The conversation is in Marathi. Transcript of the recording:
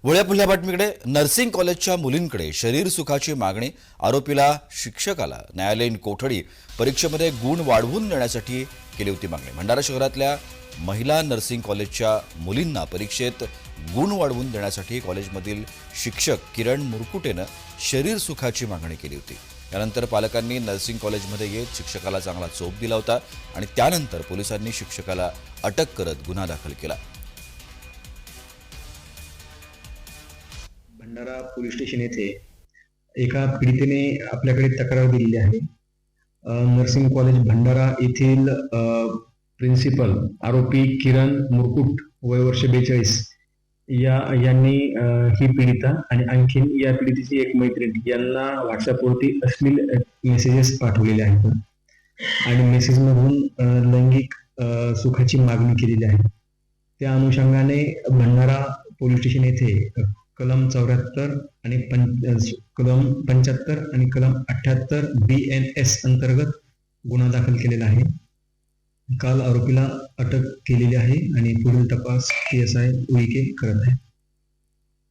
वळ्या पुढल्या बातमीकडे. नर्सिंग कॉलेजच्या मुलींकडे शरीर सुखाची मागणी. आरोपीला शिक्षकाला न्यायालयीन कोठडी. परीक्षेमध्ये गुण वाढवून देण्यासाठी केली होती मागणी. भंडारा शहरातल्या महिला नर्सिंग कॉलेजच्या मुलींना परीक्षेत गुण वाढवून देण्यासाठी कॉलेजमधील शिक्षक किरण मुरकुटेनं शरीर सुखाची मागणी केली होती. यानंतर पालकांनी नर्सिंग कॉलेजमध्ये येत शिक्षकाला चांगला चोप दिला होता आणि त्यानंतर पोलिसांनी शिक्षकाला अटक करत गुन्हा दाखल केला. भंडारा पोलीस स्टेशन येथे एका पीडितेने आपल्याकडे तक्रार दिलेली आहे. नर्सिंग कॉलेज भंडारा येथील प्रिन्सिपल आरोपी किरण मुरकुट वय वर्ष 42 यांनी ही पीडिता आणि आणखीन या पीडितेची एक मैत्रीण यांना व्हॉट्सअपवरती अश्लील मेसेजेस पाठवलेले आहेत आणि मेसेजमधून लैंगिक सुखाची मागणी केलेली आहे. त्या अनुषंगाने भंडारा पोलीस स्टेशन येथे कलम 74 आणि कलम 75 आणि कलम 78 BNS अंतर्गत गुन्हा दाखल केलेला आहे. काल आरोपीला अटक केलेली आहे आणि पुढील तपास PSI उईके करत आहे.